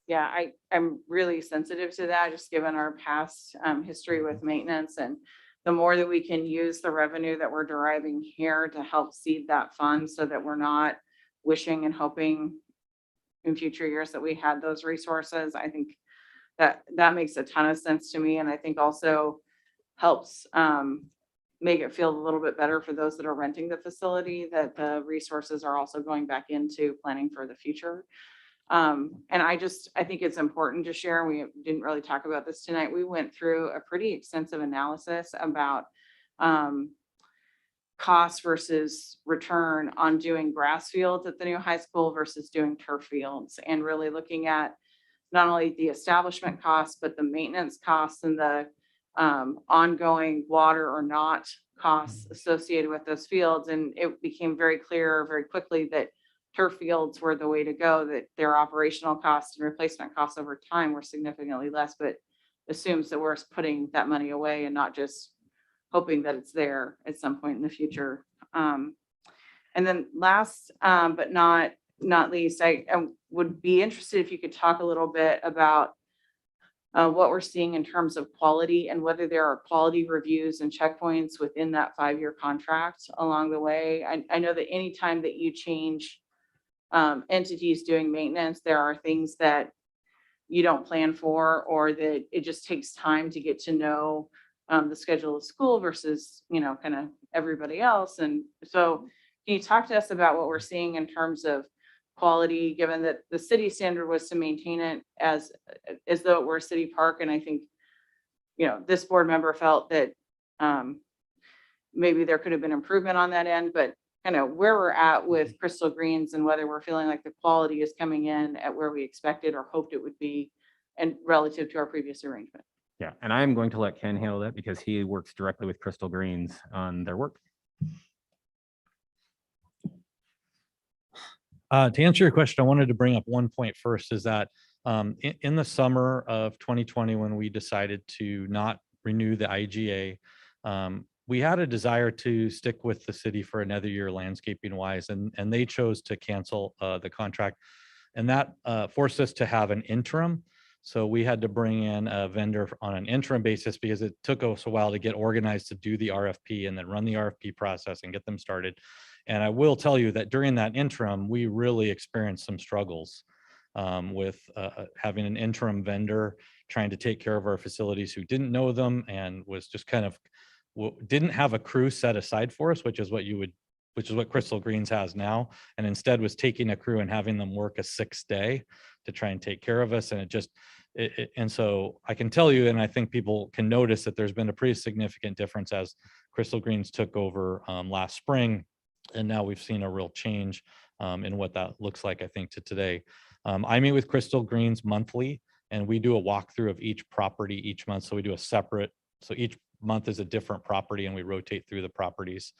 Yeah, I'm really sensitive to that, just given our past history with maintenance, and the more that we can use the revenue that we're deriving here to help seed that fund, so that we're not wishing and hoping in future years that we had those resources. I think that makes a ton of sense to me, and I think also helps make it feel a little bit better for those that are renting the facility, that the resources are also going back into planning for the future. And I think it's important to share, we didn't really talk about this tonight. We went through a pretty extensive analysis about cost versus return on doing grass fields at the new high school versus doing turf fields, and really looking at not only the establishment costs, but the maintenance costs and the ongoing water or not costs associated with those fields. And it became very clear very quickly that turf fields were the way to go, that their operational costs and replacement costs over time were significantly less, but assumes that we're putting that money away and not just hoping that it's there at some point in the future. And then last, but not least, I would be interested if you could talk a little bit about what we're seeing in terms of quality and whether there are quality reviews and checkpoints within that 5-year contract along the way. I know that anytime that you change entities doing maintenance, there are things that you don't plan for, or that it just takes time to get to know the schedule of school versus, kind of everybody else. And so can you talk to us about what we're seeing in terms of quality, given that the city standard was to maintain it as though it were a city park? And I think, this board member felt that maybe there could have been improvement on that end, but kind of where we're at with Crystal Greens and whether we're feeling like the quality is coming in at where we expected or hoped it would be, and relative to our previous arrangement. Yeah, and I'm going to let Ken handle that because he works directly with Crystal Greens on their work. To answer your question, I wanted to bring up one point first, is that in the summer of 2020, when we decided to not renew the IGA, we had a desire to stick with the city for another year landscaping wise, and they chose to cancel the contract. And that forced us to have an interim. So we had to bring in a vendor on an interim basis because it took us a while to get organized to do the RFP and then run the RFP process and get them started. And I will tell you that during that interim, we really experienced some struggles with having an interim vendor trying to take care of our facilities who didn't know them and was just kind of didn't have a crew set aside for us, which is what Crystal Greens has now, and instead was taking a crew and having them work a 6th day to try and take care of us. And and so I can tell you, and I think people can notice that there's been a pretty significant difference as Crystal Greens took over last spring. And now we've seen a real change in what that looks like, I think, to today. I meet with Crystal Greens monthly, and we do a walkthrough of each property each month. So we do a separate, so each month is a different property, and we rotate through the properties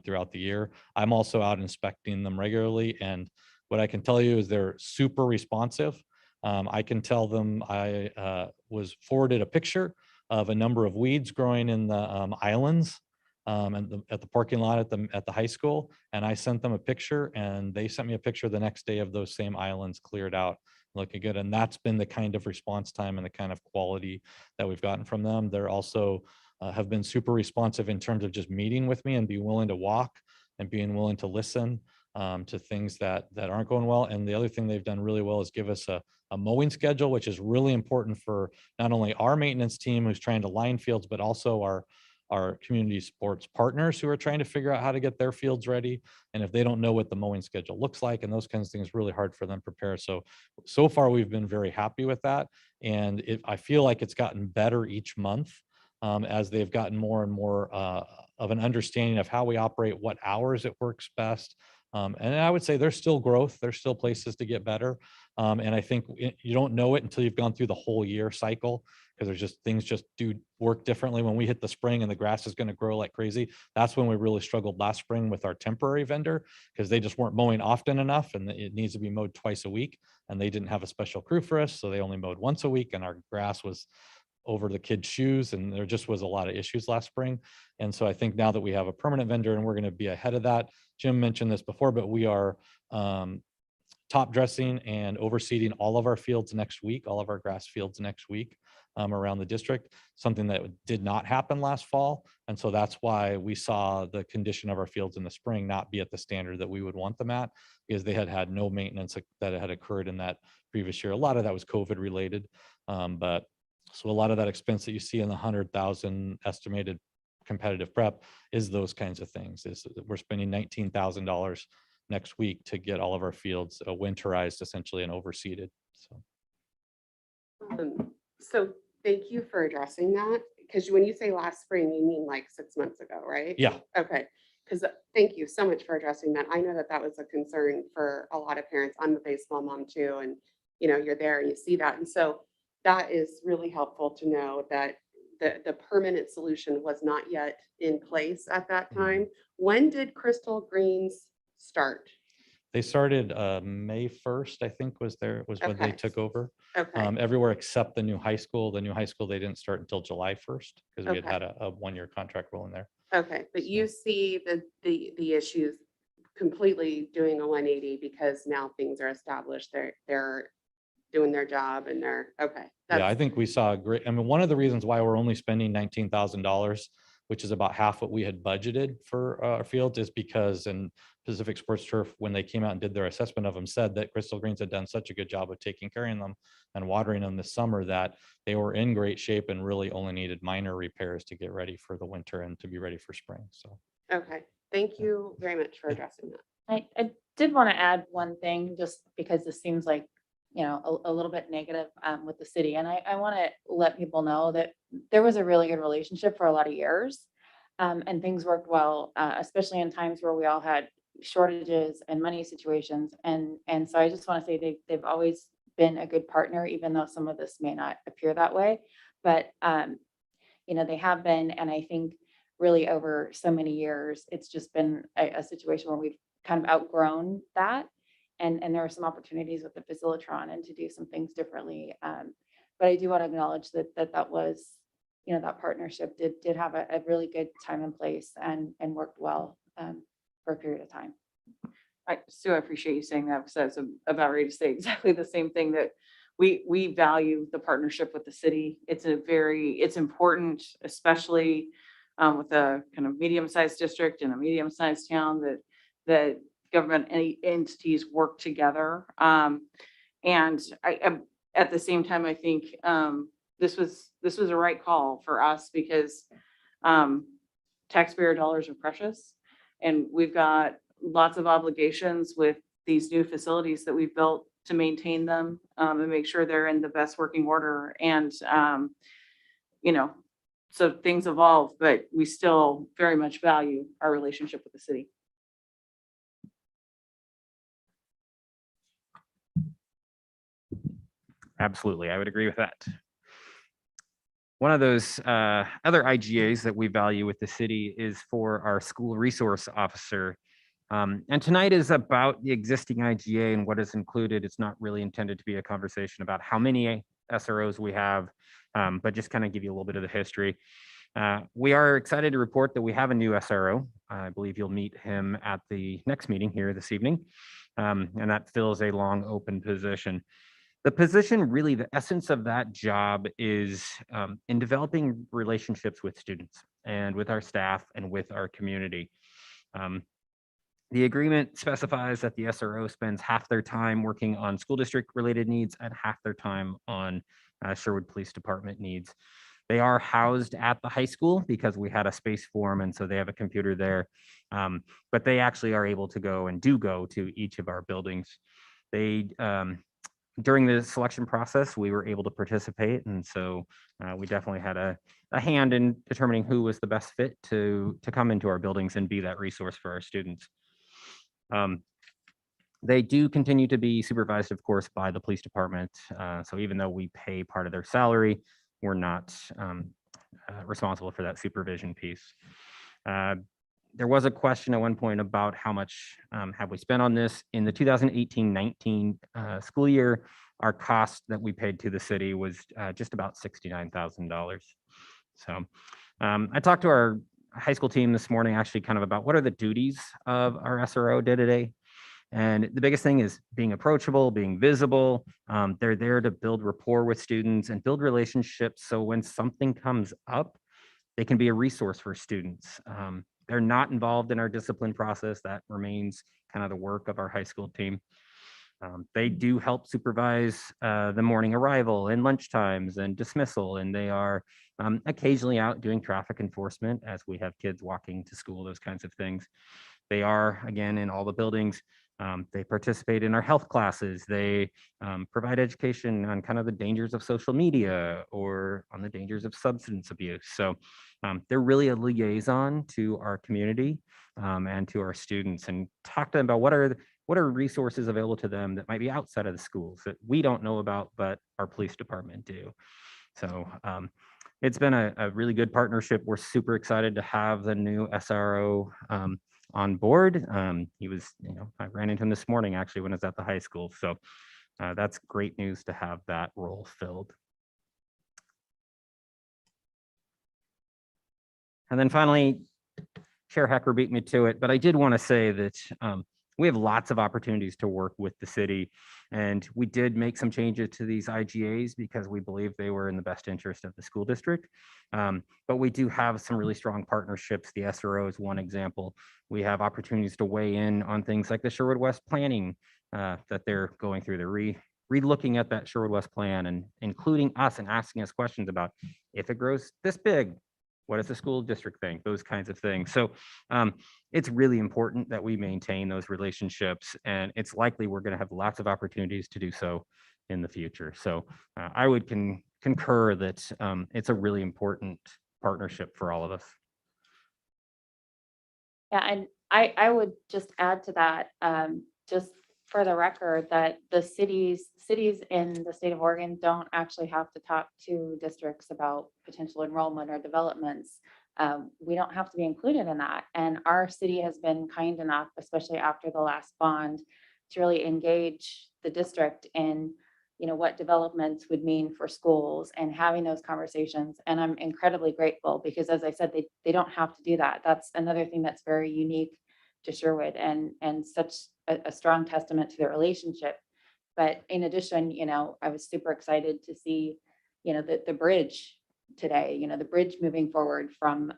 throughout the year. I'm also out inspecting them regularly, and what I can tell you is they're super responsive. I can tell them I was forwarded a picture of a number of weeds growing in the islands and at the parking lot at the high school, and I sent them a picture, and they sent me a picture the next day of those same islands cleared out, looking good. And that's been the kind of response time and the kind of quality that we've gotten from them. They're also have been super responsive in terms of just meeting with me and being willing to walk and being willing to listen to things that aren't going well. And the other thing they've done really well is give us a mowing schedule, which is really important for not only our maintenance team who's trying to line fields, but also our community sports partners who are trying to figure out how to get their fields ready. And if they don't know what the mowing schedule looks like and those kinds of things, really hard for them to prepare. So far we've been very happy with that. And I feel like it's gotten better each month as they've gotten more and more of an understanding of how we operate, what hours it works best. And I would say there's still growth. There's still places to get better. And I think you don't know it until you've gone through the whole year cycle, because there's just things just do work differently. When we hit the spring and the grass is going to grow like crazy, that's when we really struggled last spring with our temporary vendor, because they just weren't mowing often enough, and it needs to be mowed twice a week. And they didn't have a special crew for us, so they only mowed once a week, and our grass was over the kids' shoes, and there just was a lot of issues last spring. And so I think now that we have a permanent vendor and we're going to be ahead of that, Jim mentioned this before, but we are top dressing and overseeding all of our fields next week, all of our grass fields next week around the district, something that did not happen last fall. And so that's why we saw the condition of our fields in the spring not be at the standard that we would want them at, because they had no maintenance that had occurred in that previous year. A lot of that was COVID related, but so a lot of that expense that you see in the 100,000 estimated competitive prep is those kinds of things. Is we're spending $19,000 next week to get all of our fields winterized essentially and overseeded. So thank you for addressing that, because when you say last spring, you mean like 6 months ago, right? Yeah. Okay, because thank you so much for addressing that. I know that was a concern for a lot of parents. I'm a baseball mom too, and you're there and you see that, and so that is really helpful to know that the permanent solution was not yet in place at that time. When did Crystal Greens start? They started May 1st, I think was when they took over. Okay. Everywhere except the new high school. The new high school, they didn't start until July 1st because we Okay. had a 1-year contract role in there. Okay, but you see the issues completely doing a 180 because now things are established. They're doing their job and they're, okay. Yeah, I that's- think we saw a great, I mean, one of the reasons why we're only spending $19,000, which is about half what we had budgeted for our fields, is because in Pacific Sports Turf, when they came out and did their assessment of them, said that Crystal Greens had done such a good job of taking care of them and watering them this summer that they were in great shape and really only needed minor repairs to get ready for the winter and to be ready for spring. So Okay, thank you very much for addressing that. I did want to add one thing, just because this seems like, you know, a little bit negative with the city. And I want to let people know that there was a really good relationship for a lot of years. And things worked well, especially in times where we all had shortages and money situations. And so I just want to say they've always been a good partner, even though some of this may not appear that way. But, you know, they have been, and I think really over so many years, it's just been a situation where we've kind of outgrown that. And there are some opportunities with the Facilitron and to do some things differently. But I do want to acknowledge that was, you know, that partnership did have a really good time and place and worked well for a period of time. Sue, I appreciate you saying that, because I was about ready to say exactly the same thing, that we value the partnership with the city. It's important, especially with a kind of medium-sized district and a medium-sized town, that government entities work together. And at the same time, I think this was a right call for us, because taxpayer dollars are precious, and we've got lots of obligations with these new facilities that we've built to maintain them and make sure they're in the best working order. And you know, so things evolve, but we still very much value our relationship with the city. Absolutely, I would agree with that. One of those other IGAs that we value with the city is for our school resource officer. And tonight is about the existing IGA and what is included. It's not really intended to be a conversation about how many SROs we have, but just kind of give you a little bit of the history. We are excited to report that we have a new SRO. I believe you'll meet him at the next meeting here this evening. And that fills a long open position. The position, really, the essence of that job is in developing relationships with students and with our staff and with our community. The agreement specifies that the SRO spends half their time working on school district related needs and half their time on Sherwood Police Department needs. They are housed at the high school because we had a space for them, and so they have a computer there. But they actually are able to go and do go to each of our buildings. They during the selection process, we were able to participate, and so we definitely had a hand in determining who was the best fit to come into our buildings and be that resource for our students. They do continue to be supervised, of course, by the police department. So even though we pay part of their salary, we're not responsible for that supervision piece. There was a question at one point about how much have we spent on this. In the 2018-19 school year, our cost that we paid to the city was just about $69,000. So I talked to our high school team this morning, actually, kind of about what are the duties of our SRO day-to-day. And the biggest thing is being approachable, being visible. They're there to build rapport with students and build relationships. So when something comes up, they can be a resource for students. They're not involved in our discipline process. That remains kind of the work of our high school team. They do help supervise the morning arrival and lunch times and dismissal, and they are occasionally out doing traffic enforcement as we have kids walking to school, those kinds of things. They are, again, in all the buildings. They participate in our health classes. They provide education on kind of the dangers of social media or on the dangers of substance abuse. So they're really a liaison to our community and to our students, and talk to them about what are resources available to them that might be outside of the schools that we don't know about, but our police department do. So it's been a really good partnership. We're super excited to have the new SRO on board. He was, I ran into him this morning actually when I was at the high school. So that's great news to have that role filled. And then finally, Chair Hecker beat me to it, but I did want to say that we have lots of opportunities to work with the city. And we did make some changes to these IGAs because we believe they were in the best interest of the school district. But we do have some really strong partnerships. The SRO is one example. We have opportunities to weigh in on things like the Sherwood West planning that they're going through. They're re-looking at that Sherwood West plan and including us and asking us questions about if it grows this big, what does the school district think? Those kinds of things. So it's really important that we maintain those relationships, and it's likely we're going to have lots of opportunities to do so in the future. So I would concur that it's a really important partnership for all of us. Yeah, and I would just add to that, just for the record, that the cities in the state of Oregon don't actually have to talk to districts about potential enrollment or developments. We don't have to be included in that. And our city has been kind enough, especially after the last bond, to really engage the district in, what developments would mean for schools and having those conversations. And I'm incredibly grateful because, as I said, they don't have to do that. That's another thing that's very unique to Sherwood and such a strong testament to their relationship. But in addition, I was super excited to see, the bridge today, the bridge moving forward from,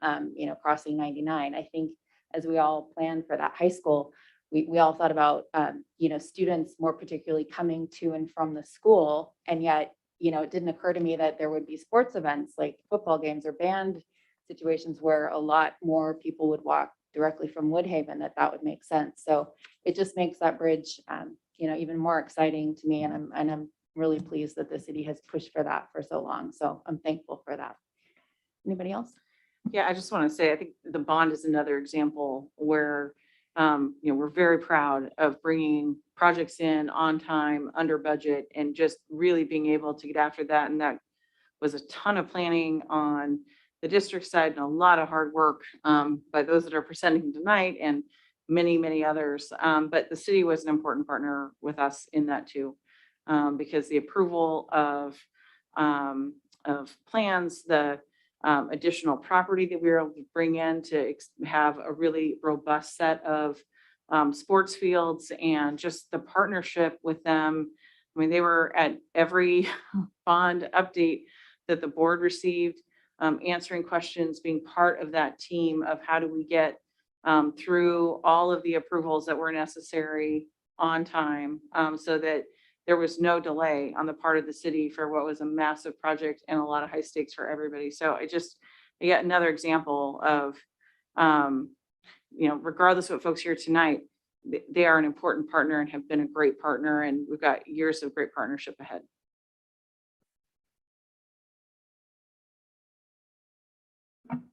crossing 99. I think as we all planned for that high school, we all thought about, students more particularly coming to and from the school. And yet, it didn't occur to me that there would be sports events like football games or band situations where a lot more people would walk directly from Woodhaven, that would make sense. So it just makes that bridge, even more exciting to me. And I'm really pleased that the city has pushed for that for so long. So I'm thankful for that. Anybody else? Yeah, I just want to say, I think the bond is another example where, we're very proud of bringing projects in on time, under budget, and just really being able to get after that. And that was a ton of planning on the district side and a lot of hard work by those that are presenting tonight and many, many others. But the city was an important partner with us in that too, because the approval of plans, the additional property that we were able to bring in to have a really robust set of sports fields, and just the partnership with them. I mean, they were at every bond update that the board received, answering questions, being part of that team of how do we get through all of the approvals that were necessary on time, so that there was no delay on the part of the city for what was a massive project and a lot of high stakes for everybody. So yet another example of, regardless of what folks hear tonight, they are an important partner and have been a great partner, and we've got years of great partnership ahead.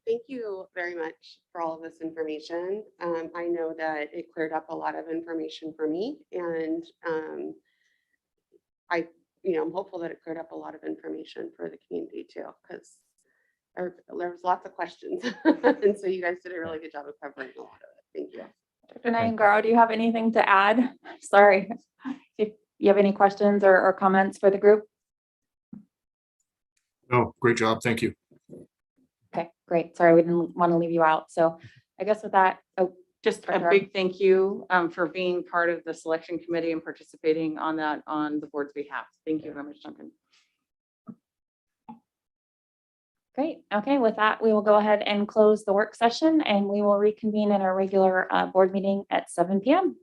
Thank you very much for all of this information. I know that it cleared up a lot of information for me, and I'm hopeful that it cleared up a lot of information for the community too, because there was lots of questions. And so you guys did a really good job of covering a lot of it. Thank you. Dr. Nyangaro, do you have anything to add? Sorry, if you have any questions or comments for the group? No, great job. Thank you. Okay, great. Sorry, we didn't want to leave you out. So I guess with that, Just a Dr. big thank you for being part of the selection committee and participating on that on the board's behalf. Thank you very much, Duncan. great. Okay, with that, we will go ahead and close the work session, and we will reconvene in our regular board meeting at 7 p.m.